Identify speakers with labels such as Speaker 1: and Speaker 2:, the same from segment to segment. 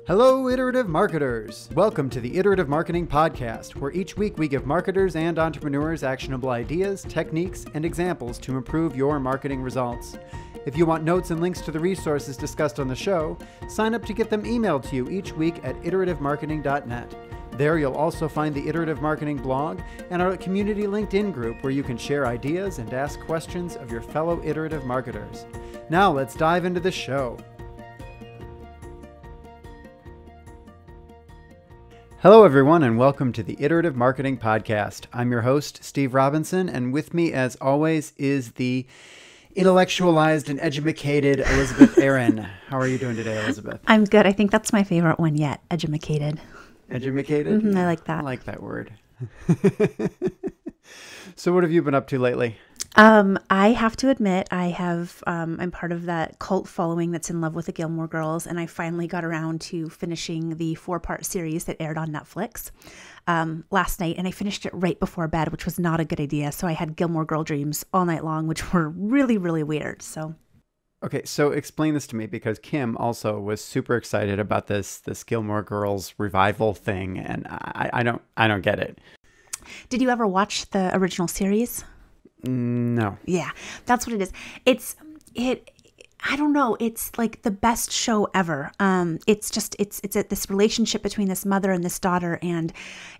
Speaker 1: Hello, Iterative Marketers! Welcome to the Iterative Marketing Podcast, where each week we give marketers and entrepreneurs actionable ideas, techniques, and examples to improve your marketing results. If you want notes and links to the resources discussed on the show, sign up to get them emailed to you each week at iterativemarketing.net. There you'll also find the Iterative Marketing blog and our community LinkedIn group where you can share ideas and ask questions of your fellow iterative marketers. Now let's dive into the show. Hello, everyone, and welcome to the Iterative Marketing Podcast. I'm your host, Steve Robinson, and with me, as always, is the intellectualized and edumacated Elizabeth Aaron. How are you doing today, Elizabeth?
Speaker 2: I'm good. I think that's my favorite one yet, edumacated.
Speaker 1: Edumacated?
Speaker 2: Mm-hmm, I like that.
Speaker 1: I like that word. So what have you been up to lately?
Speaker 2: I have to admit, I'm part of that cult following that's in love with the Gilmore Girls, and I finally got around to finishing the 4-part series that aired on Netflix last night, and I finished it right before bed, which was not a good idea. So I had Gilmore Girl dreams all night long, which were really, really weird.
Speaker 1: Okay, so explain this to me, because Kim also was super excited about this Gilmore Girls revival thing, and I don't get it.
Speaker 2: Did you ever watch the original series?
Speaker 1: No.
Speaker 2: Yeah, that's what it is. I don't know. It's like the best show ever. It's this relationship between this mother and this daughter, and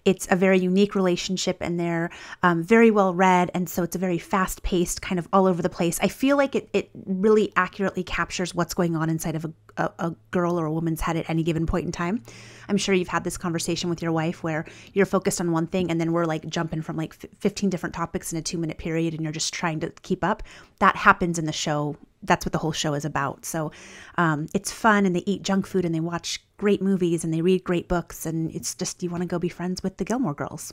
Speaker 2: it's a very unique relationship, and they're very well read, and so it's a very fast paced, kind of all over the place. I feel like it really accurately captures what's going on inside of a girl or a woman's head at any given point in time. I'm sure you've had this conversation with your wife where you're focused on one thing and then we're like jumping from like 15 different topics in a 2-minute period and you're just trying to keep up. That happens in the show. That's what the whole show is about. So it's fun, and they eat junk food and they watch great movies and they read great books, and it's just, you want to go be friends with the Gilmore Girls.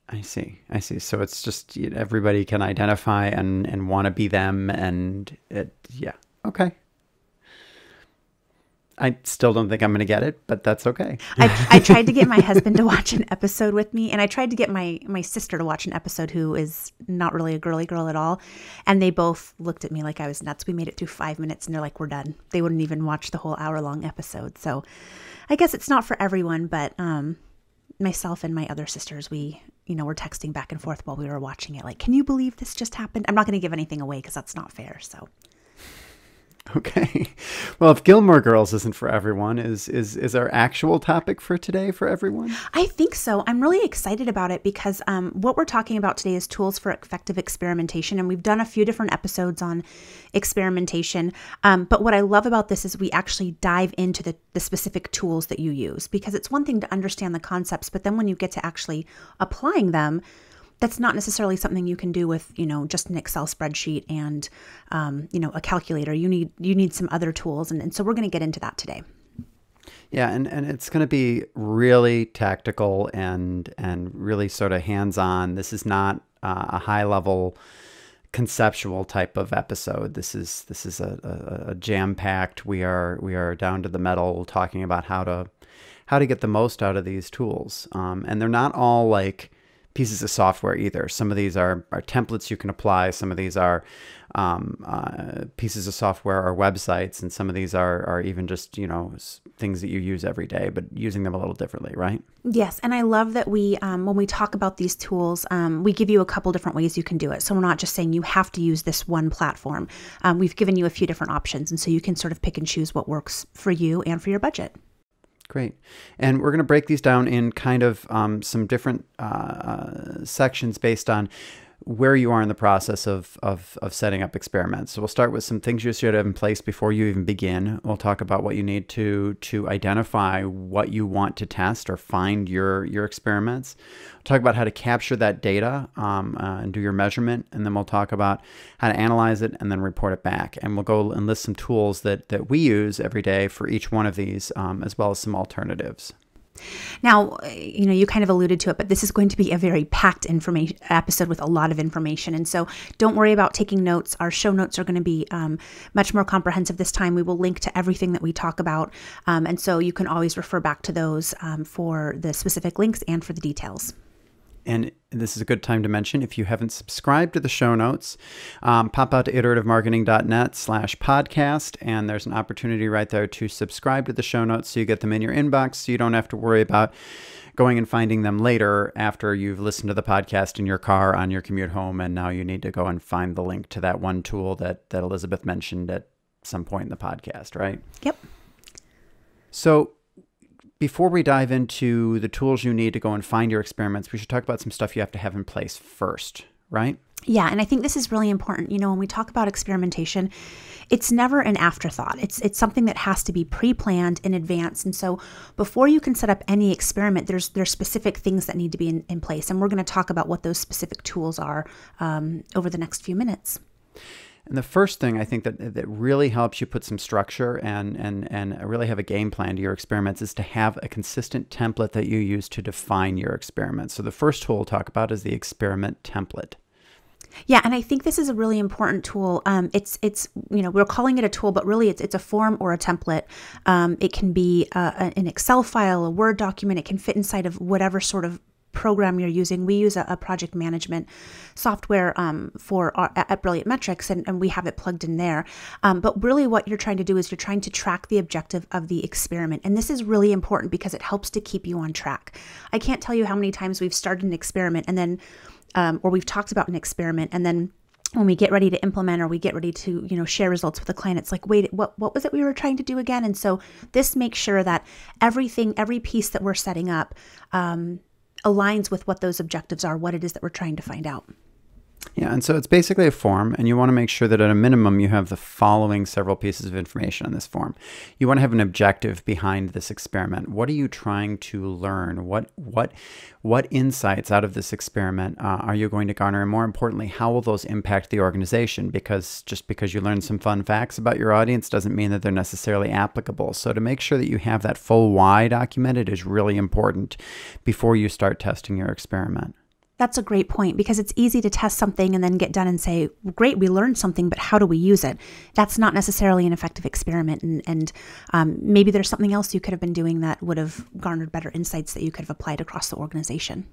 Speaker 2: I see. So it's just everybody can identify and want to be them, and yeah. Okay. I still don't think I'm going to get it, but that's okay. I tried to get my husband to watch an episode with me, and I tried to get my sister to watch an episode who is not really a girly girl at all. And they both looked at me like I was nuts. We made it through 5 minutes and they're like, we're done. They wouldn't even watch the whole hour-long episode. So I guess it's not for everyone, but myself and my other sisters, were texting back and forth while we were watching it. Like, can you believe this just happened? I'm not going to give anything away because that's not fair. So.
Speaker 1: Okay. Well, if Gilmore Girls isn't for everyone, is our actual topic for today for everyone?
Speaker 2: I think so. I'm really excited about it because what we're talking about today is tools for effective experimentation. And we've done a few different episodes on experimentation. But what I love about this is we actually dive into the specific tools that you use, because it's one thing to understand the concepts, but then when you get to actually applying them, that's not necessarily something you can do with, just an Excel spreadsheet and, a calculator. You need some other tools. And so we're going to get into that today.
Speaker 1: Yeah. And it's going to be really tactical and really sort of hands-on. This is not a high level conceptual type of episode. This is a jam-packed. We are down to the metal talking about how to get the most out of these tools. And they're not all like pieces of software either. Some of these are templates you can apply. Some of these are pieces of software or websites, and some of these are even just things that you use every day, but using them a little differently, right?
Speaker 2: Yes, and I love that we when we talk about these tools, we give you a couple different ways you can do it. So we're not just saying you have to use this one platform. We've given you a few different options, and so you can sort of pick and choose what works for you and for your budget.
Speaker 1: Great. And we're going to break these down in kind of some different sections based on where you are in the process of setting up experiments. So we'll start with some things you should have in place before you even begin. We'll talk about what you need to identify what you want to test or find your experiments. We'll talk about how to capture that data and do your measurement. And then we'll talk about how to analyze it and then report it back. And we'll go and list some tools that we use every day for each one of these, as well as some alternatives.
Speaker 2: Now, you kind of alluded to it, but this is going to be a very packed information episode with a lot of information. And so don't worry about taking notes. Our show notes are going to be much more comprehensive this time. We will link to everything that we talk about. And so you can always refer back to those for the specific links and for the details.
Speaker 1: And this is a good time to mention, if you haven't subscribed to the show notes, pop out to iterativemarketing.net/podcast, and there's an opportunity right there to subscribe to the show notes so you get them in your inbox, so you don't have to worry about going and finding them later after you've listened to the podcast in your car on your commute home, and now you need to go and find the link to that one tool that Elizabeth mentioned at some point in the podcast, right?
Speaker 2: Yep.
Speaker 1: So before we dive into the tools you need to go and find your experiments, we should talk about some stuff you have to have in place first, right?
Speaker 2: Yeah, and I think this is really important. When we talk about experimentation, it's never an afterthought. It's something that has to be pre-planned in advance. And so before you can set up any experiment, there's specific things that need to be in place. And we're going to talk about what those specific tools are over the next few minutes.
Speaker 1: And the first thing I think that really helps you put some structure and really have a game plan to your experiments is to have a consistent template that you use to define your experiments. So the first tool we'll talk about is the experiment template.
Speaker 2: Yeah, and I think this is a really important tool. It's we're calling it a tool, but really it's a form or a template. It can be an Excel file, a Word document. It can fit inside of whatever sort of program you're using. We use a project management software at Brilliant Metrics, and we have it plugged in there. But really what you're trying to do is you're trying to track the objective of the experiment. And this is really important because it helps to keep you on track. I can't tell you how many times we've started an experiment and then, or we've talked about an experiment, and then when we get ready to implement or we get ready to, share results with the client, it's like, wait, what was it we were trying to do again? And so this makes sure that every piece that we're setting up, aligns with what those objectives are, what it is that we're trying to find out.
Speaker 1: Yeah, and so it's basically a form, and you want to make sure that at a minimum you have the following several pieces of information on this form. You want to have an objective behind this experiment. What are you trying to learn? What insights out of this experiment are you going to garner? And more importantly, how will those impact the organization? Because just because you learn some fun facts about your audience doesn't mean that they're necessarily applicable. So to make sure that you have that full why documented is really important before you start testing your experiment.
Speaker 2: That's a great point, because it's easy to test something and then get done and say, great, we learned something, but how do we use it? That's not necessarily an effective experiment. And maybe there's something else you could have been doing that would have garnered better insights that you could have applied across the organization.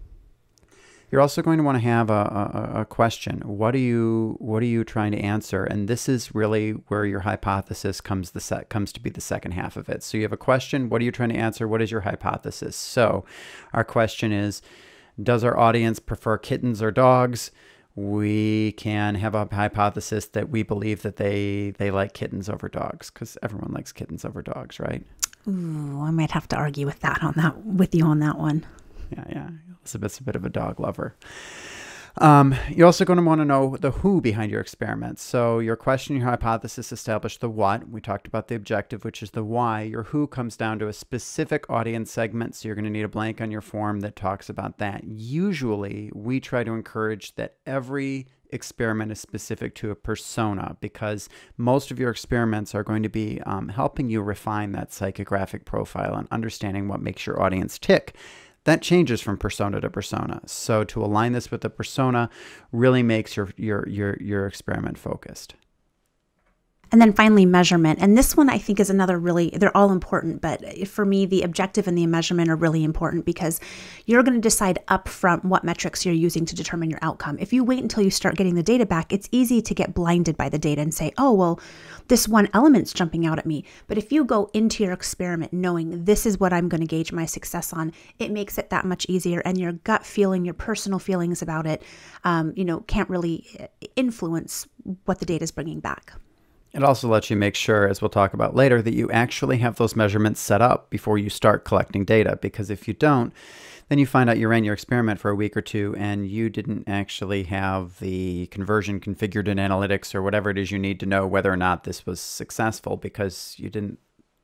Speaker 1: You're also going to want to have a question. What are you trying to answer? And this is really where your hypothesis comes to be the second half of it. So you have a question. What are you trying to answer? What is your hypothesis? So our question is, does our audience prefer kittens or dogs? We can have a hypothesis that we believe that they like kittens over dogs, because everyone likes kittens over dogs, right?
Speaker 2: Ooh, I might have to argue with you on that one.
Speaker 1: Yeah. Elizabeth's a bit of a dog lover. You're also going to want to know the who behind your experiments. So your question, your hypothesis establish the what. We talked about the objective, which is the why. Your who comes down to a specific audience segment. So you're going to need a blank on your form that talks about that. Usually we try to encourage that every experiment is specific to a persona, because most of your experiments are going to be helping you refine that psychographic profile and understanding what makes your audience tick. That changes from persona to persona. So to align this with the persona really makes your experiment focused.
Speaker 2: And then finally, measurement. And this one I think is another they're all important, but for me, the objective and the measurement are really important, because you're going to decide upfront what metrics you're using to determine your outcome. If you wait until you start getting the data back, it's easy to get blinded by the data and say, oh, well, this one element's jumping out at me. But if you go into your experiment knowing this is what I'm going to gauge my success on, it makes it that much easier. And your gut feeling, your personal feelings about it, can't really influence what the data is bringing back.
Speaker 1: It also lets you make sure, as we'll talk about later, that you actually have those measurements set up before you start collecting data. Because if you don't, then you find out you ran your experiment for a week or two and you didn't actually have the conversion configured in analytics or whatever it is you need to know whether or not this was successful, because you didn't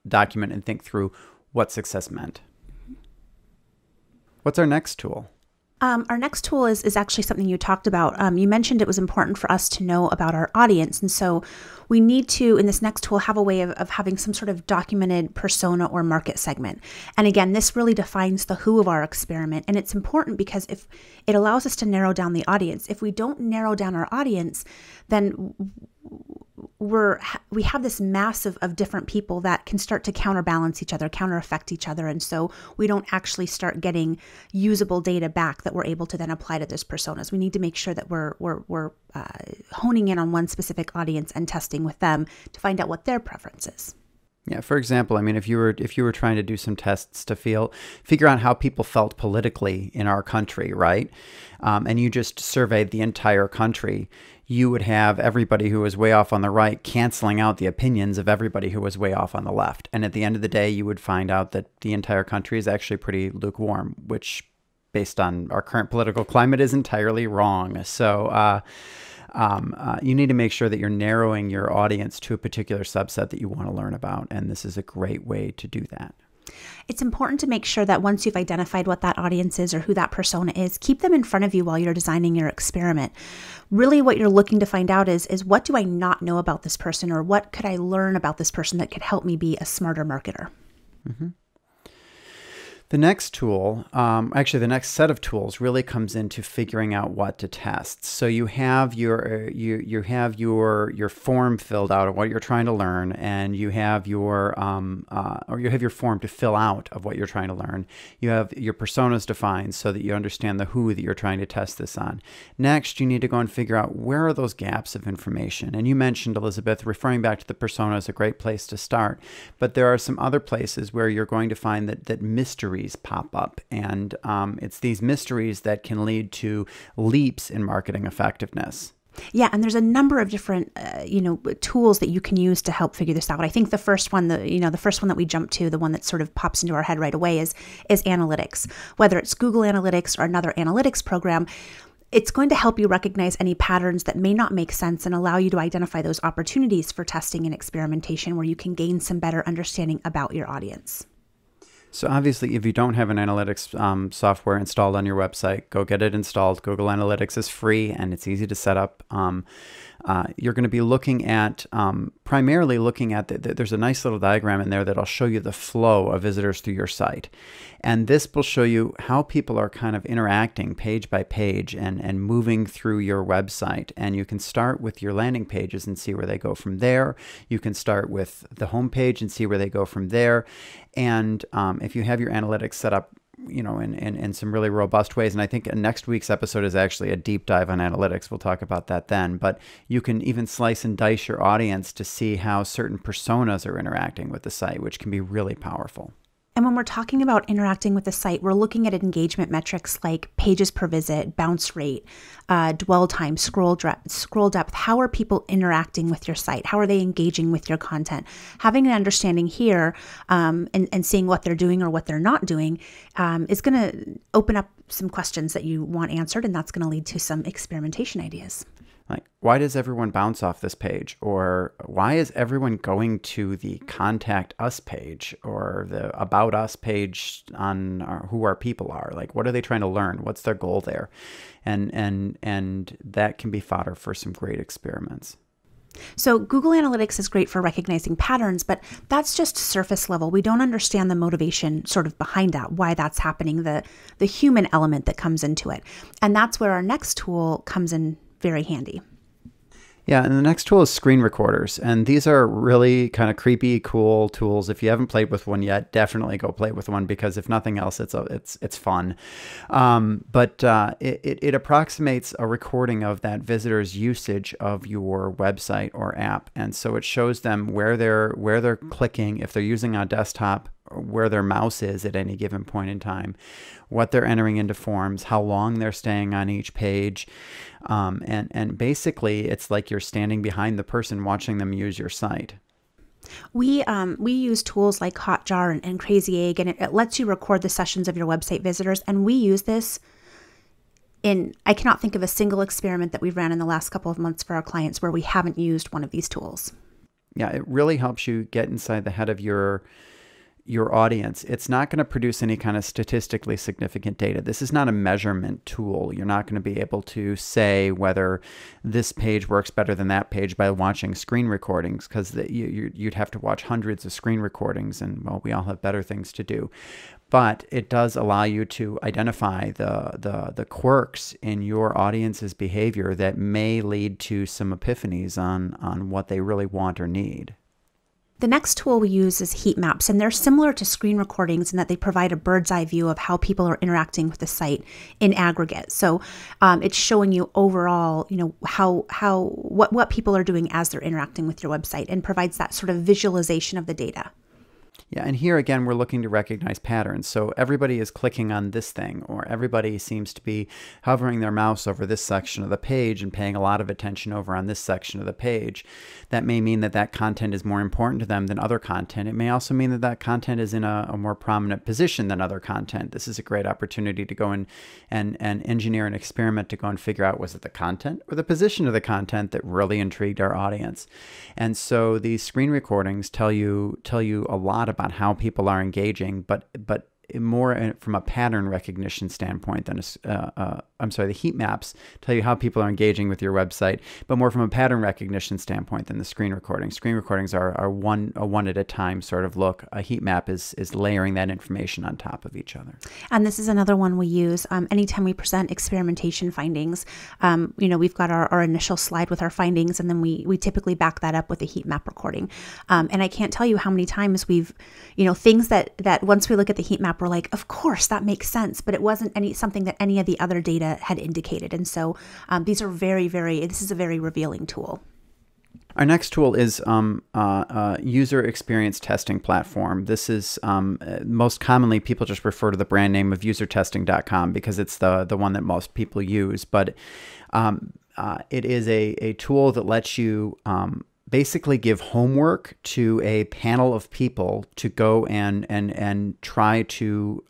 Speaker 1: document and think through what success meant. What's our next tool?
Speaker 2: Our next tool is actually something you talked about. You mentioned it was important for us to know about our audience. And so we need to, in this next tool, have a way of having some sort of documented persona or market segment. And again, this really defines the who of our experiment. And it's important because if it allows us to narrow down the audience. If we don't narrow down our audience, then we have this mass of different people that can start to counterbalance each other, counter affect each other. And so we don't actually start getting usable data back that we're able to then apply to those personas. We need to make sure that we're honing in on one specific audience and testing with them to find out what their preference is.
Speaker 1: Yeah, for example, I mean, if you were trying to do some tests to figure out how people felt politically in our country, right? And you just surveyed the entire country, you would have everybody who was way off on the right canceling out the opinions of everybody who was way off on the left. And at the end of the day, you would find out that the entire country is actually pretty lukewarm, which based on our current political climate is entirely wrong. So you need to make sure that you're narrowing your audience to a particular subset that you want to learn about. And this is a great way to do that.
Speaker 2: It's important to make sure that once you've identified what that audience is or who that persona is, keep them in front of you while you're designing your experiment. Really what you're looking to find out is what do I not know about this person, or what could I learn about this person that could help me be a smarter marketer?
Speaker 1: Mm-hmm. The next tool, actually the next set of tools really comes into figuring out what to test. So you have your form filled out of what you're trying to learn, and you have your form to fill out of what you're trying to learn. You have your personas defined so that you understand the who that you're trying to test this on. Next, you need to go and figure out where are those gaps of information. And you mentioned, Elizabeth, referring back to the persona is a great place to start, but there are some other places where you're going to find that mysteries pop up, and it's these mysteries that can lead to leaps in marketing effectiveness.
Speaker 2: Yeah, and there's a number of different, tools that you can use to help figure this out. I think the first one that we jump to, the one that sort of pops into our head right away is analytics. Whether it's Google Analytics or another analytics program, it's going to help you recognize any patterns that may not make sense and allow you to identify those opportunities for testing and experimentation where you can gain some better understanding about your audience.
Speaker 1: So obviously, if you don't have an analytics software installed on your website, go get it installed. Google Analytics is free and it's easy to set up. You're going to be looking at, primarily looking at, there's a nice little diagram in there that'll show you the flow of visitors through your site. And this will show you how people are kind of interacting page by page and moving through your website. And you can start with your landing pages and see where they go from there. You can start with the home page and see where they go from there. And if you have your analytics set up, in some really robust ways. And I think next week's episode is actually a deep dive on analytics. We'll talk about that then. But you can even slice and dice your audience to see how certain personas are interacting with the site, which can be really powerful.
Speaker 2: And when we're talking about interacting with the site, we're looking at engagement metrics like pages per visit, bounce rate, dwell time, scroll depth. How are people interacting with your site? How are they engaging with your content? Having an understanding here and seeing what they're doing or what they're not doing is going to open up some questions that you want answered, and that's going to lead to some experimentation ideas.
Speaker 1: Like, why does everyone bounce off this page? Or why is everyone going to the contact us page or the about us page on who our people are? Like, what are they trying to learn? What's their goal there? And that can be fodder for some great experiments.
Speaker 2: So Google Analytics is great for recognizing patterns, but that's just surface level. We don't understand the motivation sort of behind that, why that's happening, the human element that comes into it. And that's where our next tool comes in very handy.
Speaker 1: Yeah, and the next tool is screen recorders. And these are really kind of creepy, cool tools. If you haven't played with one yet, definitely go play with one, because if nothing else, it's fun. But it approximates a recording of that visitor's usage of your website or app. And so it shows them where they're clicking, if they're using a desktop, where their mouse is at any given point in time, what they're entering into forms, how long they're staying on each page. And basically, it's like you're standing behind the person watching them use your site.
Speaker 2: We use tools like Hotjar and Crazy Egg, and it lets you record the sessions of your website visitors. And we use this I cannot think of a single experiment that we've ran in the last couple of months for our clients where we haven't used one of these tools.
Speaker 1: Yeah, it really helps you get inside the head of your your audience, it's not going to produce any kind of statistically significant data. This is not a measurement tool. You're not going to be able to say whether this page works better than that page by watching screen recordings, because you'd have to watch hundreds of screen recordings, and well, we all have better things to do. But it does allow you to identify the quirks in your audience's behavior that may lead to some epiphanies on what they really want or need.
Speaker 2: The next tool we use is heat maps, and they're similar to screen recordings in that they provide a bird's eye view of how people are interacting with the site in aggregate. So it's showing you overall, what people are doing as they're interacting with your website, and provides that sort of visualization of the data.
Speaker 1: Yeah, and here again, we're looking to recognize patterns. So everybody is clicking on this thing, or everybody seems to be hovering their mouse over this section of the page and paying a lot of attention over on this section of the page. That may mean that that content is more important to them than other content. It may also mean that that content is in a more prominent position than other content. This is a great opportunity to go in and engineer an experiment to go and figure out, was it the content or the position of the content that really intrigued our audience? And so these screen recordings tell you a lot about how people are engaging, but more from a pattern recognition standpoint than the heat maps tell you how people are engaging with your website, but more from a pattern recognition standpoint than the screen recordings. Screen recordings are a one at a time sort of look. A heat map is layering that information on top of each other.
Speaker 2: And this is another one we use anytime we present experimentation findings. We've got our initial slide with our findings, and then we typically back that up with a heat map recording. And I can't tell you how many times we've, things that once we look at the heat map, we're like, of course, that makes sense, but it wasn't something that any of the other data had indicated. And so this is a very revealing tool.
Speaker 1: Our next tool is user experience testing platform. This is most commonly people just refer to the brand name of usertesting.com because it's the one that most people use. But it is a tool that lets you basically give homework to a panel of people to go and try to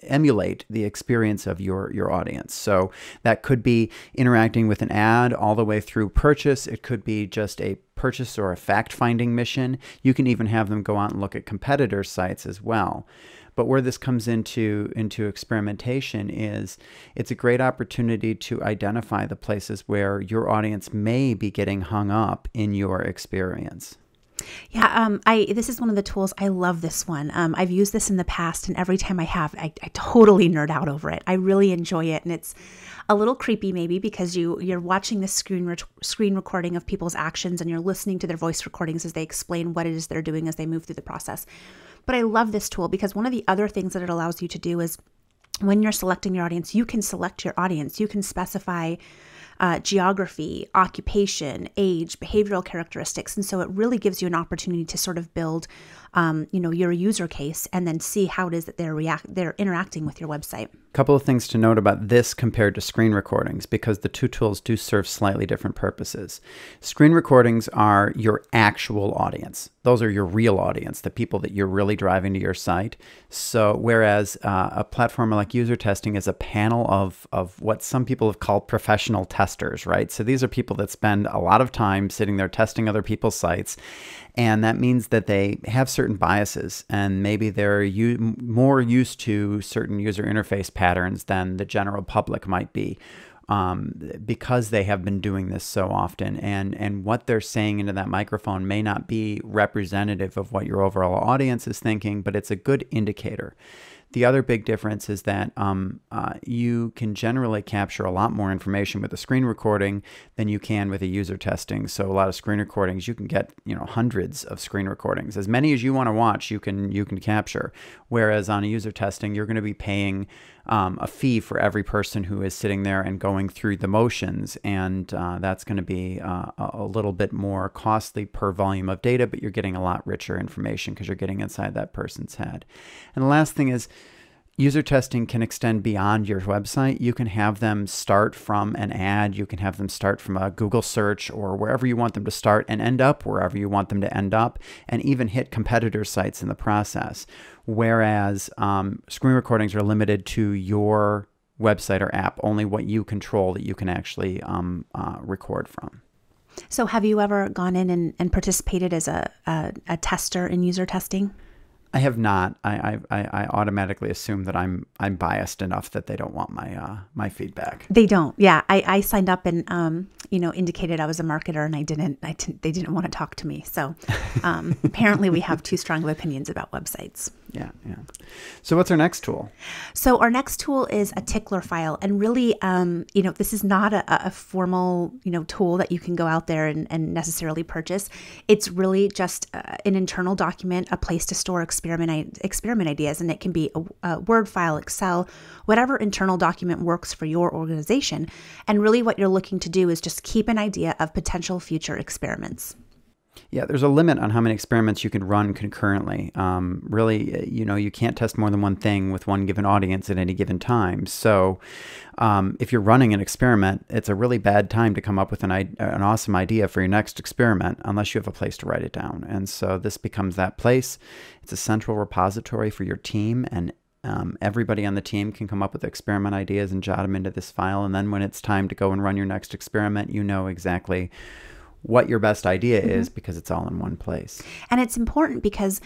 Speaker 1: emulate the experience of your audience. So that could be interacting with an ad all the way through purchase. It could be just a purchase or a fact-finding mission. You can even have them go out and look at competitor sites as well. But where this comes into experimentation is it's a great opportunity to identify the places where your audience may be getting hung up in your experience.
Speaker 2: Yeah, this is one of the tools. I love this one. I've used this in the past, and every time I have, I totally nerd out over it. I really enjoy it, and it's a little creepy maybe because you're watching this screen recording of people's actions, and you're listening to their voice recordings as they explain what it is they're doing as they move through the process. But I love this tool because one of the other things that it allows you to do is when you're selecting your audience, you can select your audience. You can specify geography, occupation, age, behavioral characteristics. And so it really gives you an opportunity to sort of build, your user case and then see how it is that they're interacting with your website.
Speaker 1: Couple of things to note about this compared to screen recordings, because the two tools do serve slightly different purposes. Screen recordings are your actual audience. Those are your real audience, the people that you're really driving to your site. So whereas a platform like user testing is a panel of what some people have called professional testers, right? So these are people that spend a lot of time sitting there testing other people's sites. And that means that they have certain biases, and maybe they're more used to certain user interface patterns than the general public might be, because they have been doing this so often. And what they're saying into that microphone may not be representative of what your overall audience is thinking, but it's a good indicator. The other big difference is that you can generally capture a lot more information with a screen recording than you can with a user testing. So a lot of screen recordings, you can get hundreds of screen recordings. As many as you want to watch, you can capture. Whereas on a user testing, you're going to be paying a fee for every person who is sitting there and going through the motions. And that's going to be a little bit more costly per volume of data, but you're getting a lot richer information because you're getting inside that person's head. And the last thing is, user testing can extend beyond your website. You can have them start from an ad. You can have them start from a Google search or wherever you want them to start and end up wherever you want them to end up, and even hit competitor sites in the process. Whereas screen recordings are limited to your website or app, only what you control that you can actually record from.
Speaker 2: So have you ever gone in and participated as a tester in user testing?
Speaker 1: I have not. I automatically assume that I'm biased enough that they don't want my feedback.
Speaker 2: They don't. Yeah, I signed up and indicated I was a marketer, and they didn't want to talk to me. So apparently we have too strong of opinions about websites.
Speaker 1: Yeah. So what's our next tool?
Speaker 2: So our next tool is a tickler file, and really, this is not a formal tool that you can go out there and necessarily purchase. It's really just an internal document, a place to store experiment ideas, and it can be a Word file, Excel, whatever internal document works for your organization. And really what you're looking to do is just keep an idea of potential future experiments.
Speaker 1: Yeah, there's a limit on how many experiments you can run concurrently. Really, you can't test more than one thing with one given audience at any given time. So if you're running an experiment, it's a really bad time to come up with an awesome idea for your next experiment unless you have a place to write it down. And so this becomes that place. It's a central repository for your team, and everybody on the team can come up with experiment ideas and jot them into this file. And then when it's time to go and run your next experiment, you know exactly what your best idea is because it's all in one place.
Speaker 2: And it's important because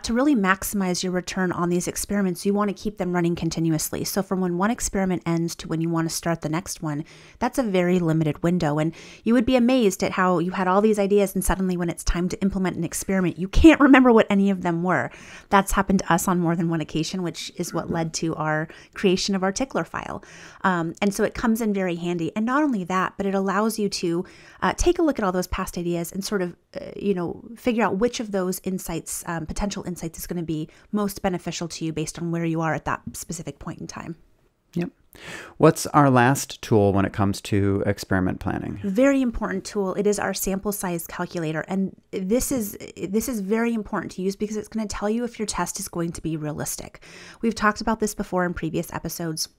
Speaker 2: to really maximize your return on these experiments, you want to keep them running continuously. So from when one experiment ends to when you want to start the next one, that's a very limited window. And you would be amazed at how you had all these ideas and suddenly when it's time to implement an experiment, you can't remember what any of them were. That's happened to us on more than one occasion, which is what led to our creation of our tickler file. And so it comes in very handy. And not only that, but it allows you to take a look at all those past ideas and sort of, figure out which of those insights, potential insights, is going to be most beneficial to you based on where you are at that specific point in time.
Speaker 1: Yep. What's our last tool when it comes to experiment planning?
Speaker 2: Very important tool. It is our sample size calculator. And this is very important to use because it's going to tell you if your test is going to be realistic. We've talked about this before in previous episodes.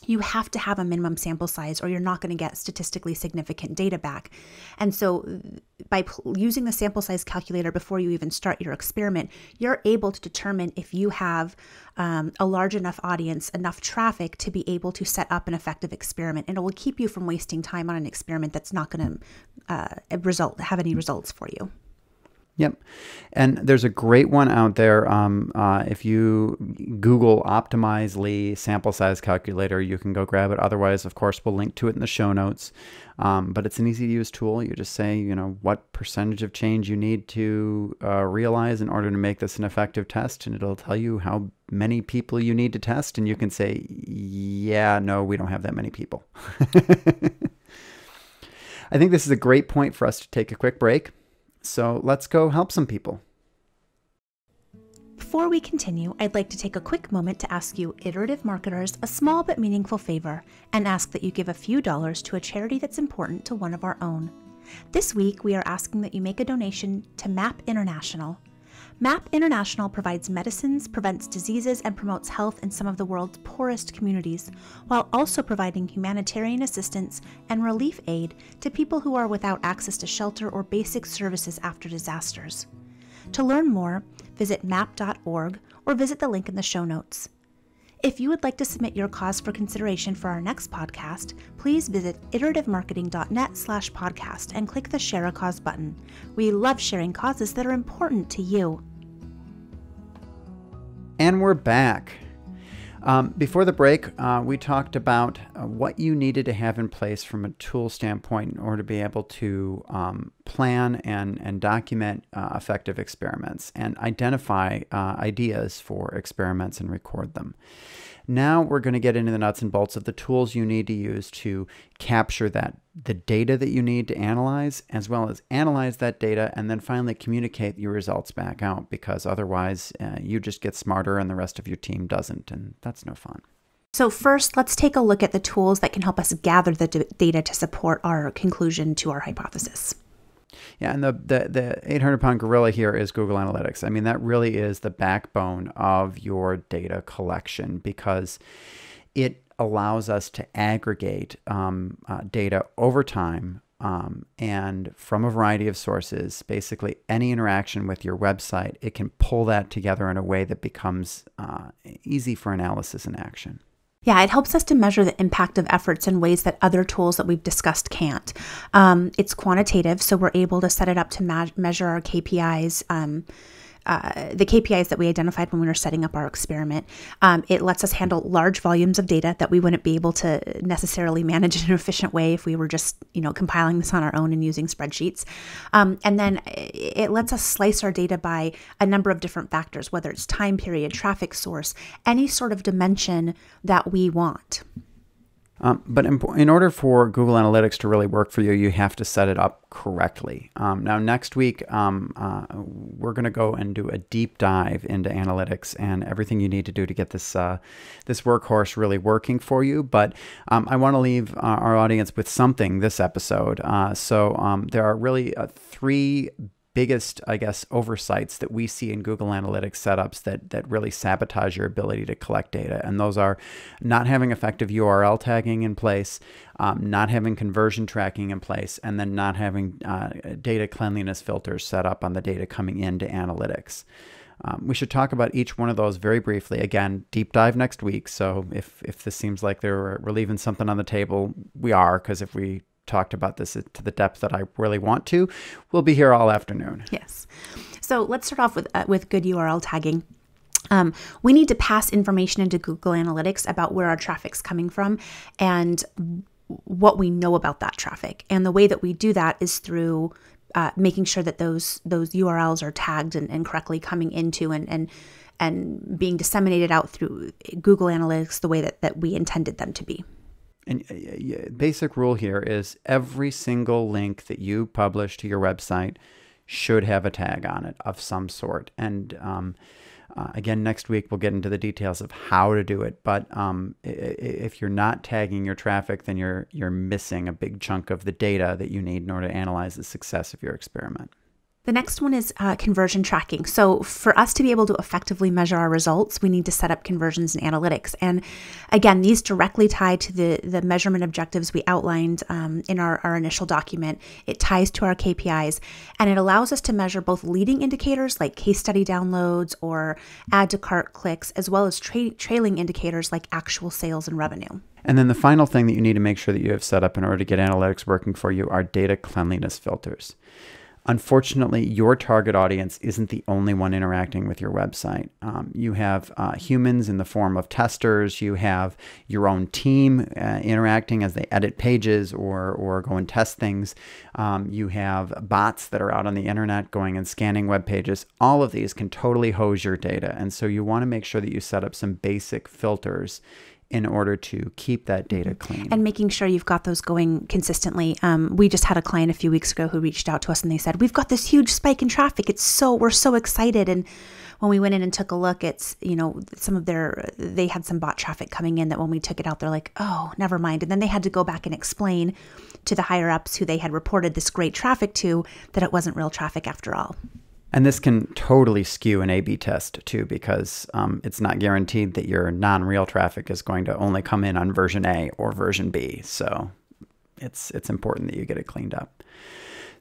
Speaker 2: You have to have a minimum sample size or you're not going to get statistically significant data back. And so by using the sample size calculator before you even start your experiment, you're able to determine if you have a large enough audience, enough traffic to be able to set up an effective experiment. And it will keep you from wasting time on an experiment that's not going to have any results for you.
Speaker 1: Yep. And there's a great one out there. If you Google Optimizely sample size calculator, you can go grab it. Otherwise, of course, we'll link to it in the show notes. But it's an easy to use tool. You just say, what percentage of change you need to realize in order to make this an effective test. And it'll tell you how many people you need to test. And you can say, yeah, no, we don't have that many people. I think this is a great point for us to take a quick break. So let's go help some people.
Speaker 2: Before we continue, I'd like to take a quick moment to ask you, iterative marketers, a small but meaningful favor and ask that you give a few dollars to a charity that's important to one of our own. This week, we are asking that you make a donation to MAP International. MAP International provides medicines, prevents diseases, and promotes health in some of the world's poorest communities, while also providing humanitarian assistance and relief aid to people who are without access to shelter or basic services after disasters. To learn more, visit map.org or visit the link in the show notes. If you would like to submit your cause for consideration for our next podcast, please visit iterative.marketing.net/podcast and click the Share a Cause button. We love sharing causes that are important to you.
Speaker 1: And we're back. Before the break, we talked about what you needed to have in place from a tool standpoint in order to be able to plan and document effective experiments and identify ideas for experiments and record them. Now we're going to get into the nuts and bolts of the tools you need to use to capture the data that you need to analyze, as well as analyze that data and then finally communicate your results back out, because otherwise you just get smarter and the rest of your team doesn't, and that's no fun.
Speaker 2: So first, let's take a look at the tools that can help us gather the data to support our conclusion to our hypothesis.
Speaker 1: Yeah, and the 800-pound gorilla here is Google Analytics. I mean, that really is the backbone of your data collection because it allows us to aggregate data over time and from a variety of sources. Basically, any interaction with your website, it can pull that together in a way that becomes easy for analysis and action.
Speaker 2: Yeah, it helps us to measure the impact of efforts in ways that other tools that we've discussed can't. It's quantitative, so we're able to set it up to measure our KPIs the KPIs that we identified when we were setting up our experiment. It lets us handle large volumes of data that we wouldn't be able to necessarily manage in an efficient way if we were just, compiling this on our own and using spreadsheets. And then it lets us slice our data by a number of different factors, whether it's time period, traffic source, any sort of dimension that we want.
Speaker 1: But in order for Google Analytics to really work for you, you have to set it up correctly. Now, next week, we're going to go and do a deep dive into analytics and everything you need to do to get this workhorse really working for you. But I want to leave our audience with something this episode. So there are really three biggest, I guess, oversights that we see in Google Analytics setups that really sabotage your ability to collect data. And those are not having effective URL tagging in place, not having conversion tracking in place, and then not having data cleanliness filters set up on the data coming into analytics. We should talk about each one of those very briefly. Again, deep dive next week. So if this seems like we're leaving something on the table, we are, because if we talked about this to the depth that I really want to, we'll be here all afternoon.
Speaker 2: Yes. So let's start off with good URL tagging. We need to pass information into Google Analytics about where our traffic's coming from and what we know about that traffic. And the way that we do that is through making sure that those URLs are tagged and correctly coming into and being disseminated out through Google Analytics the way that we intended them to be.
Speaker 1: And basic rule here is every single link that you publish to your website should have a tag on it of some sort. And again, next week we'll get into the details of how to do it. But if you're not tagging your traffic, then you're missing a big chunk of the data that you need in order to analyze the success of your experiment.
Speaker 2: The next one is conversion tracking. So for us to be able to effectively measure our results, we need to set up conversions and analytics. And again, these directly tie to the measurement objectives we outlined in our initial document. It ties to our KPIs, and it allows us to measure both leading indicators like case study downloads or add to cart clicks, as well as trailing indicators like actual sales and revenue.
Speaker 1: And then the final thing that you need to make sure that you have set up in order to get analytics working for you are data cleanliness filters. Unfortunately, your target audience isn't the only one interacting with your website. You have humans in the form of testers. You have your own team interacting as they edit pages or go and test things. You have bots that are out on the internet going and scanning web pages. All of these can totally hose your data. And so you want to make sure that you set up some basic filters in order to keep that data clean.
Speaker 2: And making sure you've got those going consistently. We just had a client a few weeks ago who reached out to us and they said, we've got this huge spike in traffic. We're so excited. And when we went in and took a look, it's, they had some bot traffic coming in that when we took it out, they're like, oh, never mind. And then they had to go back and explain to the higher ups who they had reported this great traffic to that it wasn't real traffic after all.
Speaker 1: And this can totally skew an A/B test too, because it's not guaranteed that your non-real traffic is going to only come in on version A or version B. So it's important that you get it cleaned up.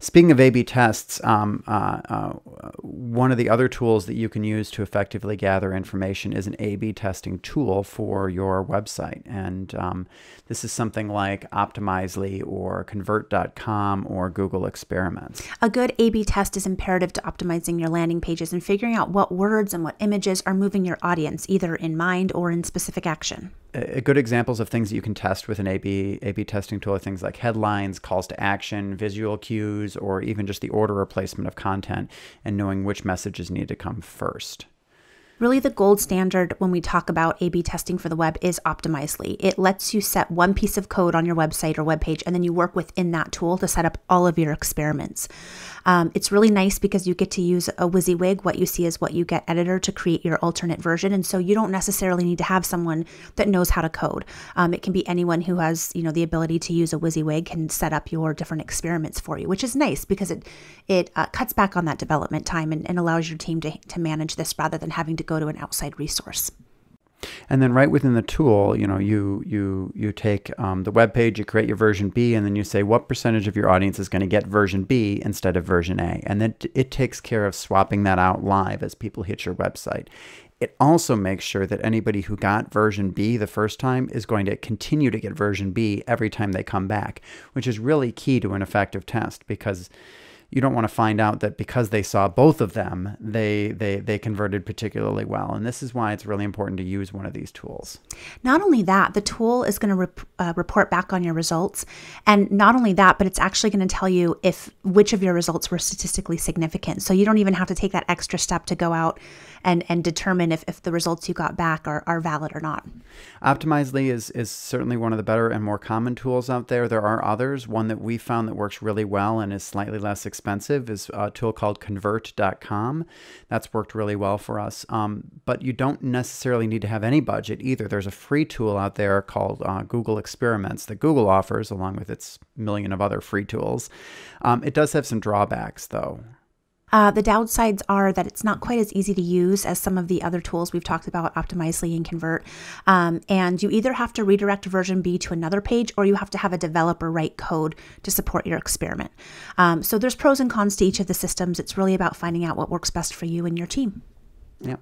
Speaker 1: Speaking of A/B tests, one of the other tools that you can use to effectively gather information is an A/B testing tool for your website. And this is something like Optimizely or Convert.com or Google Experiments.
Speaker 2: A good A/B test is imperative to optimizing your landing pages and figuring out what words and what images are moving your audience, either in mind or in specific action.
Speaker 1: Good examples of things that you can test with an A/B testing tool are things like headlines, calls to action, visual cues, or even just the order or placement of content and knowing which messages need to come first.
Speaker 2: Really, the gold standard when we talk about A/B testing for the web is Optimizely. It lets you set one piece of code on your website or web page, and then you work within that tool to set up all of your experiments. It's really nice because you get to use a WYSIWYG, what you see is what you get editor, to create your alternate version. And so you don't necessarily need to have someone that knows how to code. It can be anyone who has, the ability to use a WYSIWYG can set up your different experiments for you, which is nice because it cuts back on that development time and allows your team to manage this rather than having to go to an outside resource.
Speaker 1: And then right within the tool, you take the web page, you create your version B, and then you say what percentage of your audience is going to get version B instead of version A. And then it takes care of swapping that out live as people hit your website. It also makes sure that anybody who got version B the first time is going to continue to get version B every time they come back, which is really key to an effective test because you don't want to find out that because they saw both of them, they converted particularly well. And this is why it's really important to use one of these tools.
Speaker 2: Not only that, the tool is going to report back on your results. And not only that, but it's actually going to tell you which of your results were statistically significant. So you don't even have to take that extra step to go out and determine if the results you got back are valid or not.
Speaker 1: Optimizely is certainly one of the better and more common tools out there. There are others. One that we found that works really well and is slightly less expensive is a tool called convert.com. That's worked really well for us. But you don't necessarily need to have any budget either. There's a free tool out there called Google Experiments that Google offers, along with its million of other free tools. It does have some drawbacks, though.
Speaker 2: The downsides are that it's not quite as easy to use as some of the other tools we've talked about, Optimizely and Convert. And you either have to redirect version B to another page, or you have to have a developer write code to support your experiment. So there's pros and cons to each of the systems. It's really about finding out what works best for you and your team.
Speaker 1: Yeah.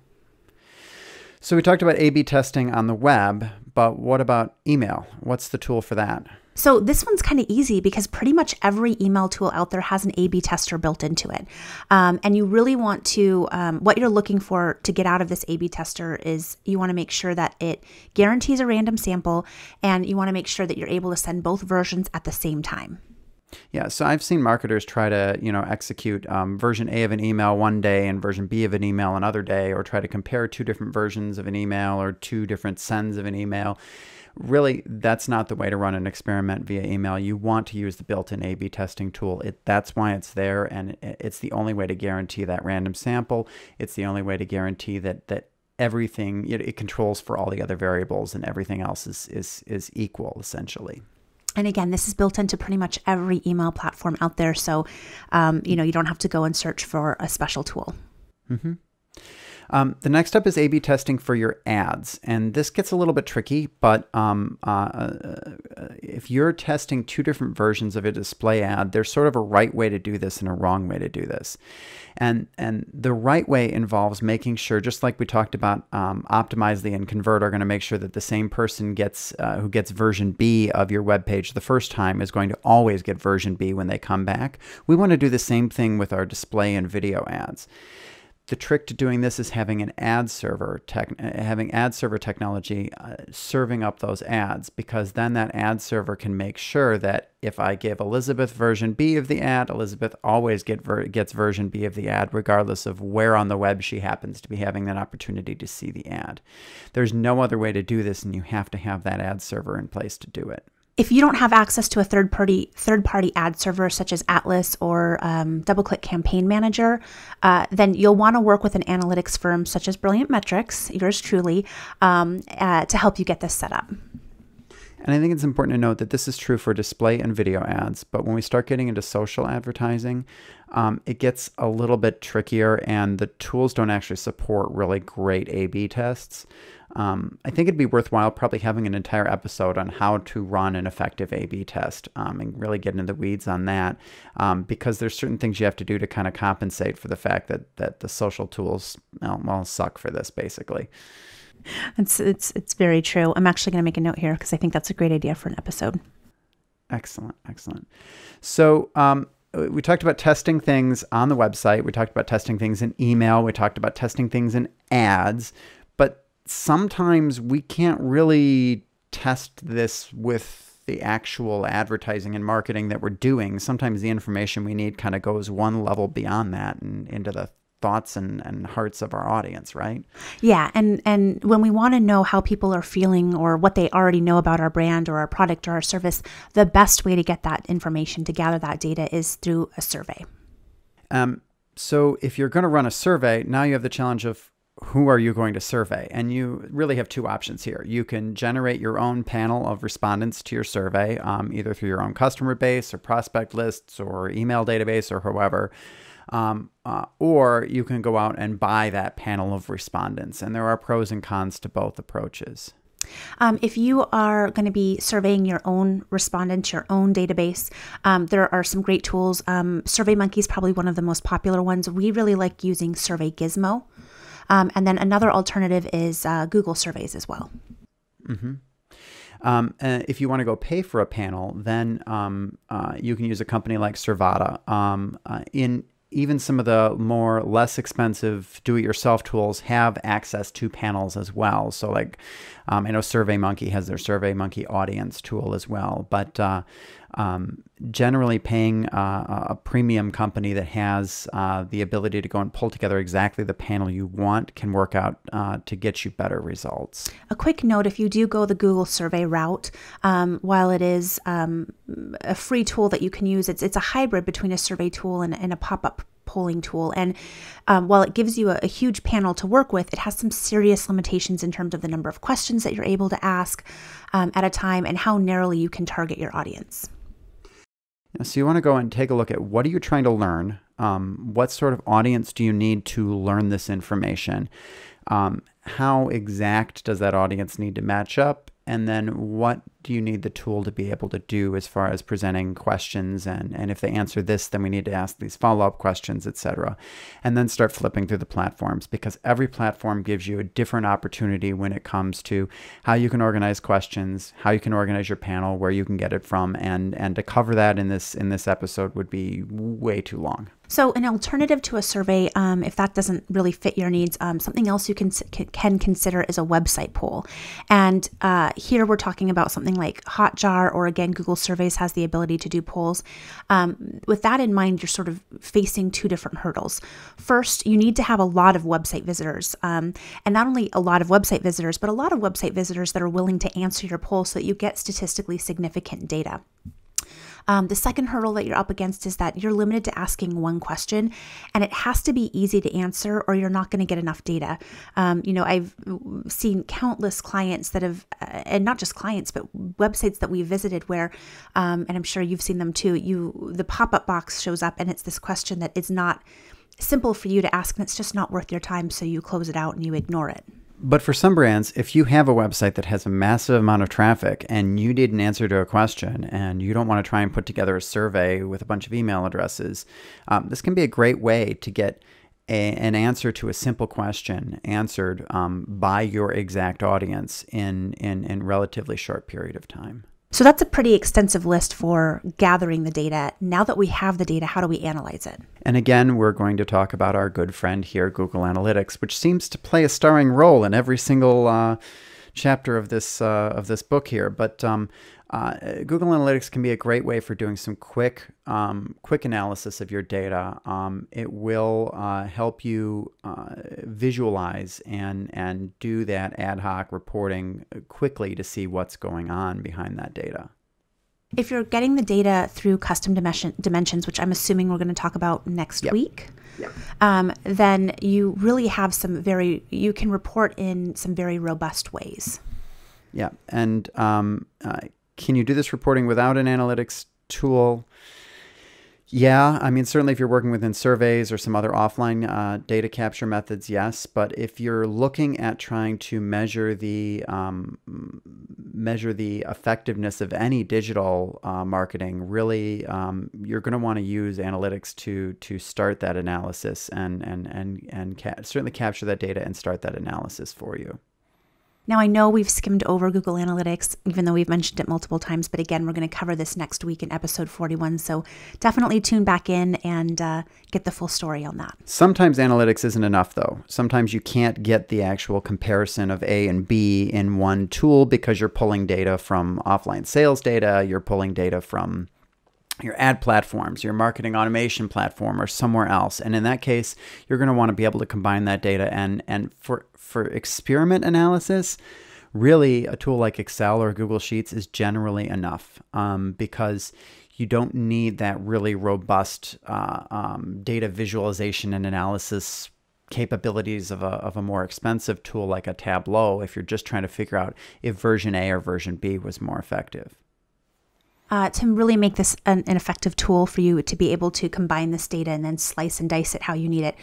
Speaker 1: So we talked about A/B testing on the web, but what about email? What's the tool for that?
Speaker 2: So this one's kind of easy because pretty much every email tool out there has an A/B tester built into it. And you really want to, what you're looking for to get out of this A/B tester is you want to make sure that it guarantees a random sample, and you want to make sure that you're able to send both versions at the same time.
Speaker 1: Yeah, so I've seen marketers try to, execute version A of an email one day and version B of an email another day, or try to compare two different versions of an email or two different sends of an email. Really, that's not the way to run an experiment via email. You want to use the built-in A/B testing tool. That's why it's there, and it's the only way to guarantee that random sample. It's the only way to guarantee that everything, it controls for all the other variables, and everything else is equal, essentially.
Speaker 2: And again, this is built into pretty much every email platform out there, so you don't have to go and search for a special tool.
Speaker 1: Mm-hmm. The next up is A/B testing for your ads. And this gets a little bit tricky, but if you're testing two different versions of a display ad, there's sort of a right way to do this and a wrong way to do this. And the right way involves making sure, just like we talked about, Optimizely and Convert are going to make sure that the same person who gets version B of your web page the first time is going to always get version B when they come back. We want to do the same thing with our display and video ads. The trick to doing this is having an ad server technology serving up those ads, because then that ad server can make sure that if I give Elizabeth version B of the ad, Elizabeth always gets version B of the ad, regardless of where on the web she happens to be having that opportunity to see the ad. There's no other way to do this, and you have to have that ad server in place to do it.
Speaker 2: If you don't have access to a third-party ad server such as Atlas or DoubleClick Campaign Manager, then you'll want to work with an analytics firm such as Brilliant Metrics, yours truly, to help you get this set up.
Speaker 1: And I think it's important to note that this is true for display and video ads, but when we start getting into social advertising, it gets a little bit trickier, and the tools don't actually support really great A/B tests. I think it'd be worthwhile probably having an entire episode on how to run an effective A/B test, and really get into the weeds on that, because there's certain things you have to do to kind of compensate for the fact that the social tools suck for this, basically.
Speaker 2: It's very true. I'm actually going to make a note here because I think that's a great idea for an episode.
Speaker 1: Excellent. So we talked about testing things on the website. We talked about testing things in email. We talked about testing things in ads. But sometimes we can't really test this with the actual advertising and marketing that we're doing. Sometimes the information we need kind of goes one level beyond that and into the thoughts and hearts of our audience, right?
Speaker 2: Yeah, and when we want to know how people are feeling or what they already know about our brand or our product or our service, the best way to get that information, to gather that data, is through a survey.
Speaker 1: So if you're going to run a survey, now you have the challenge of who are you going to survey? And you really have two options here. You can generate your own panel of respondents to your survey, either through your own customer base or prospect lists or email database or however. Or you can go out and buy that panel of respondents. And there are pros and cons to both approaches.
Speaker 2: If you are going to be surveying your own respondents, your own database, there are some great tools. SurveyMonkey is probably one of the most popular ones. We really like using Survey Gizmo. And then another alternative is Google Surveys as well.
Speaker 1: Mm-hmm. If you want to go pay for a panel, then you can use a company like Servata. In even some of the less expensive do-it-yourself tools have access to panels as well. So like, I know SurveyMonkey has their SurveyMonkey audience tool as well, but generally paying a premium company that has the ability to go and pull together exactly the panel you want can work out to get you better results.
Speaker 2: A quick note, if you do go the Google survey route, while it is a free tool that you can use, it's a hybrid between a survey tool and a pop-up polling tool. And while it gives you a huge panel to work with, it has some serious limitations in terms of the number of questions that you're able to ask at a time and how narrowly you can target your audience.
Speaker 1: So you want to go and take a look at what are you trying to learn? What sort of audience do you need to learn this information? How exact does that audience need to match up? And then what do you need the tool to be able to do as far as presenting questions? And if they answer this, then we need to ask these follow-up questions, etc. And then start flipping through the platforms, because every platform gives you a different opportunity when it comes to how you can organize questions, how you can organize your panel, where you can get it from. And to cover that in this episode would be way too long.
Speaker 2: So an alternative to a survey, if that doesn't really fit your needs, something else you can consider is a website poll. And here we're talking about something like Hotjar, or again, Google Surveys has the ability to do polls. With that in mind, you're sort of facing two different hurdles. First, you need to have a lot of website visitors, and not only a lot of website visitors, but a lot of website visitors that are willing to answer your poll so that you get statistically significant data. The second hurdle that you're up against is that you're limited to asking one question, and it has to be easy to answer or you're not going to get enough data. I've seen countless clients that have, and not just clients, but websites that we visited where, and I'm sure you've seen them too, the pop-up box shows up and it's this question that is not simple for you to ask, and it's just not worth your time, so you close it out and you ignore it.
Speaker 1: But for some brands, if you have a website that has a massive amount of traffic and you need an answer to a question and you don't want to try and put together a survey with a bunch of email addresses, this can be a great way to get an answer to a simple question answered by your exact audience in a relatively short period of time.
Speaker 2: So that's a pretty extensive list for gathering the data. Now that we have the data, how do we analyze it?
Speaker 1: And again, we're going to talk about our good friend here, Google Analytics, which seems to play a starring role in every single chapter of this book here. But Google Analytics can be a great way for doing some quick analysis of your data. It will help you visualize and do that ad hoc reporting quickly to see what's going on behind that data.
Speaker 2: If you're getting the data through custom dimensions, which I'm assuming we're going to talk about next week, then you really have you can report in some very robust ways.
Speaker 1: Yeah, and can you do this reporting without an analytics tool? Yeah, I mean, certainly if you're working within surveys or some other offline data capture methods, yes. But if you're looking at trying to measure the effectiveness of any digital marketing, really, you're going to want to use analytics to start that analysis and certainly capture that data and start that analysis for you.
Speaker 2: Now, I know we've skimmed over Google Analytics, even though we've mentioned it multiple times, but again, we're going to cover this next week in episode 41, so definitely tune back in and get the full story on that.
Speaker 1: Sometimes analytics isn't enough, though. Sometimes you can't get the actual comparison of A and B in one tool because you're pulling data from offline sales data, you're pulling data from your ad platforms, your marketing automation platform, or somewhere else. And in that case, you're going to want to be able to combine that data. And for experiment analysis, really a tool like Excel or Google Sheets is generally enough because you don't need that really robust data visualization and analysis capabilities of a more expensive tool like a Tableau if you're just trying to figure out if version A or version B was more effective.
Speaker 2: To really make this an effective tool for you to be able to combine this data and then slice and dice it how you need it,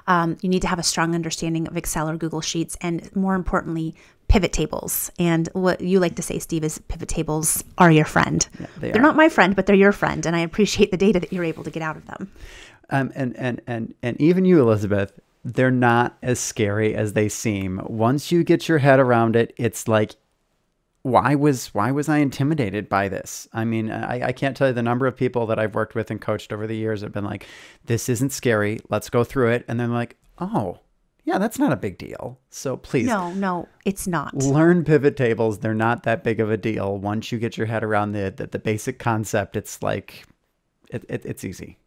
Speaker 2: you need to have a strong understanding of Excel or Google Sheets, and more importantly, pivot tables. And what you like to say, Steve, is pivot tables are your friend. Yeah, they're not my friend, but they're your friend, and I appreciate the data that you're able to get out of them.
Speaker 1: And even you, Elizabeth, they're not as scary as they seem. Once you get your head around it, it's like why was I intimidated by this? I mean, I can't tell you the number of people that I've worked with and coached over the years have been like, this isn't scary. Let's go through it. And then like, oh, yeah, that's not a big deal. So please.
Speaker 2: No, it's not.
Speaker 1: Learn pivot tables. They're not that big of a deal. Once you get your head around the basic concept, it's like, it's easy.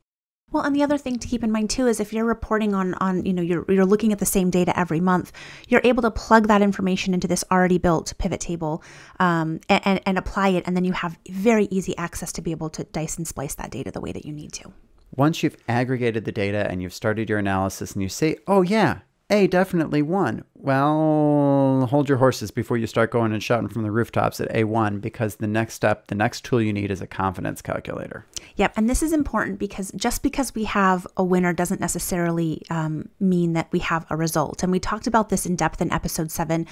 Speaker 2: Well, and the other thing to keep in mind too is if you're reporting on you're looking at the same data every month, you're able to plug that information into this already built pivot table and apply it, and then you have very easy access to be able to dice and splice that data the way that you need to.
Speaker 1: Once you've aggregated the data and you've started your analysis and you say, oh yeah, A definitely won. Well, hold your horses before you start going and shouting from the rooftops at A1, because the next step, the next tool you need is a confidence calculator.
Speaker 2: Yep. And this is important because just because we have a winner doesn't necessarily mean that we have a result. And we talked about this in depth in episode 7.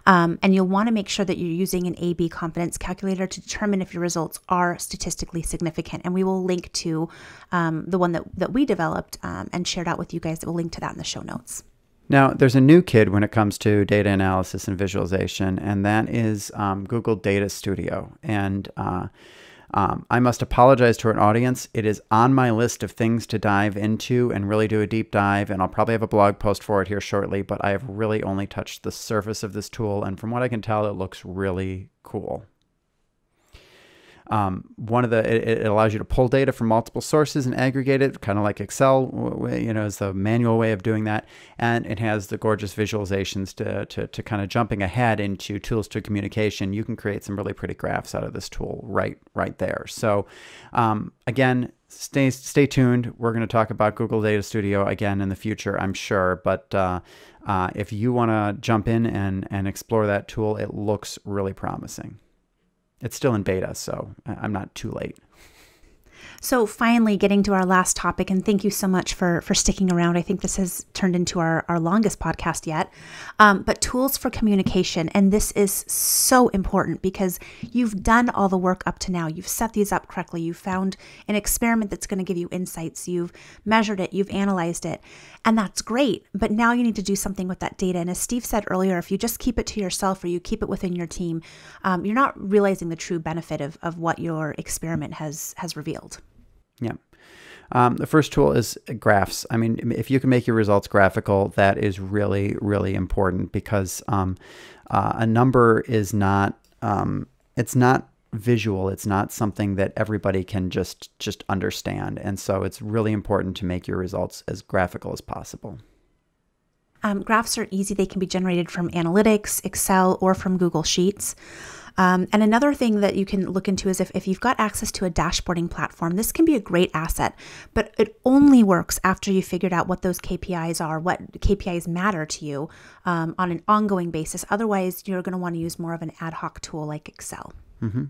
Speaker 2: And you'll want to make sure that you're using an A/B confidence calculator to determine if your results are statistically significant. And we will link to the one that we developed and shared out with you guys. We'll link to that in the show notes.
Speaker 1: Now, there's a new kid when it comes to data analysis and visualization, and that is Google Data Studio. And I must apologize to our audience. It is on my list of things to dive into and really do a deep dive, and I'll probably have a blog post for it here shortly, but I have really only touched the surface of this tool, and from what I can tell, it looks really cool. It allows you to pull data from multiple sources and aggregate it, kind of like Excel, is the manual way of doing that. And it has the gorgeous visualizations to kind of jumping ahead into tools to communication. You can create some really pretty graphs out of this tool right there. So, again, stay tuned. We're going to talk about Google Data Studio again in the future, I'm sure. But if you want to jump in and explore that tool, it looks really promising. It's still in beta, so I'm not too late.
Speaker 2: So finally, getting to our last topic, and thank you so much for sticking around. I think this has turned into our longest podcast yet, but tools for communication. And this is so important because you've done all the work up to now. You've set these up correctly. You've found an experiment that's going to give you insights. You've measured it. You've analyzed it. And that's great. But now you need to do something with that data. And as Steve said earlier, if you just keep it to yourself or you keep it within your team, you're not realizing the true benefit of what your experiment has revealed.
Speaker 1: Yeah. The first tool is graphs. I mean, if you can make your results graphical, that is really, really important because a number is not, it's not visual. It's not something that everybody can just understand. And so it's really important to make your results as graphical as possible.
Speaker 2: Graphs are easy. They can be generated from Analytics, Excel, or from Google Sheets. And another thing that you can look into is if you've got access to a dashboarding platform, this can be a great asset, but it only works after you figured out what those KPIs are, what KPIs matter to you on an ongoing basis. Otherwise, you're going to want to use more of an ad hoc tool like Excel.
Speaker 1: Mm-hmm.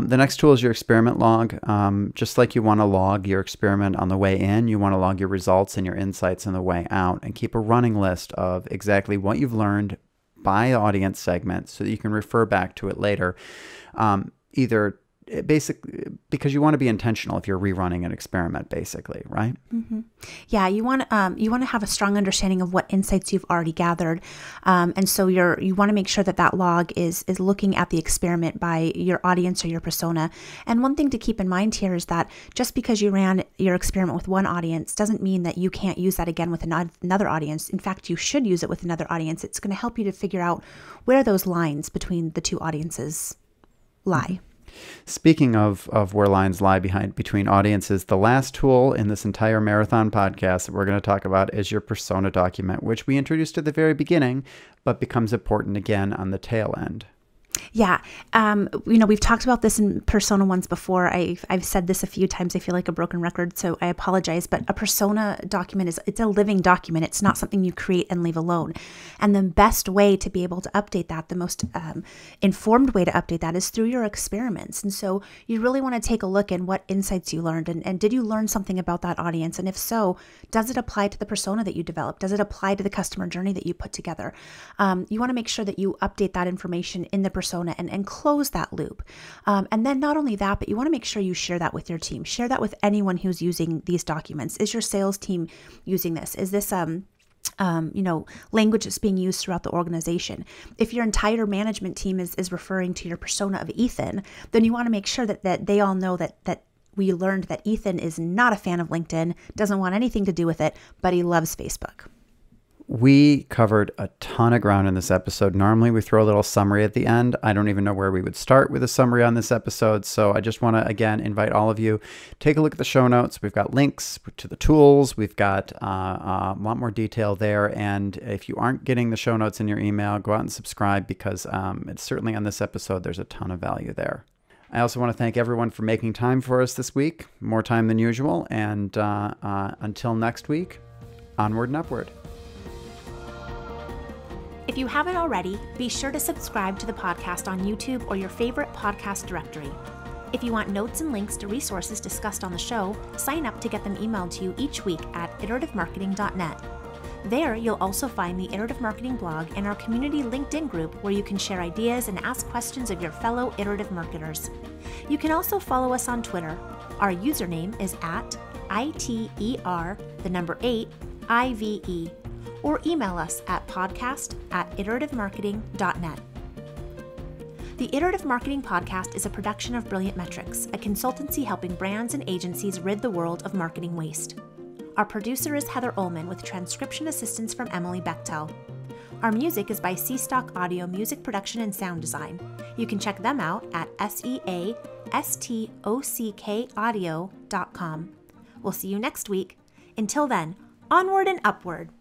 Speaker 1: The next tool is your experiment log. Just like you want to log your experiment on the way in, you want to log your results and your insights on the way out and keep a running list of exactly what you've learned by audience segment so that you can refer back to it later. Either basically because you want to be intentional if you're rerunning an experiment, basically, right?
Speaker 2: Mm-hmm. Yeah, you want to have a strong understanding of what insights you've already gathered, and so you want to make sure that log is looking at the experiment by your audience or your persona. And one thing to keep in mind here is that just because you ran your experiment with one audience doesn't mean that you can't use that again with another audience. In fact, you should use it with another audience. It's going to help you to figure out where those lines between the two audiences lie.
Speaker 1: Speaking of where lines lie between audiences, the last tool in this entire marathon podcast that we're going to talk about is your persona document, which we introduced at the very beginning, but becomes important again on the tail end. Yeah.
Speaker 2: We've talked about this in persona once before. I've said this a few times. I feel like a broken record, so I apologize. But a persona document it's a living document. It's not something you create and leave alone. And the best way to be able to update that, the most informed way to update that is through your experiments. And so you really want to take a look at what insights you learned and did you learn something about that audience? And if so, does it apply to the persona that you developed? Does it apply to the customer journey that you put together? You want to make sure that you update that information in the persona and close that loop. And then not only that, but you want to make sure you share that with your team. Share that with anyone who's using these documents. Is your sales team using this? Is this language that's being used throughout the organization. If your entire management team is referring to your persona of Ethan, then you want to make sure that they all know that we learned that Ethan is not a fan of LinkedIn, doesn't want anything to do with it, but he loves Facebook.
Speaker 1: We covered a ton of ground in this episode. Normally we throw a little summary at the end. I don't even know where we would start with a summary on this episode. So I just want to, again, invite all of you, take a look at the show notes. We've got links to the tools. We've got a lot more detail there. And if you aren't getting the show notes in your email, go out and subscribe, because it's certainly on this episode, there's a ton of value there. I also want to thank everyone for making time for us this week, more time than usual. And until next week, onward and upward.
Speaker 2: If you haven't already, be sure to subscribe to the podcast on YouTube or your favorite podcast directory. If you want notes and links to resources discussed on the show, sign up to get them emailed to you each week at iterative.marketing.net. There, you'll also find the Iterative Marketing blog and our community LinkedIn group, where you can share ideas and ask questions of your fellow iterative marketers. You can also follow us on Twitter. Our username is @ITER8IVE, or email us at podcast@iterative.marketing.net. The Iterative Marketing Podcast is a production of Brilliant Metrics, a consultancy helping brands and agencies rid the world of marketing waste. Our producer is Heather Ullman, with transcription assistance from Emily Bechtel. Our music is by C-Stock Audio Music Production and Sound Design. You can check them out at seastockaudio.com. We'll see you next week. Until then, onward and upward.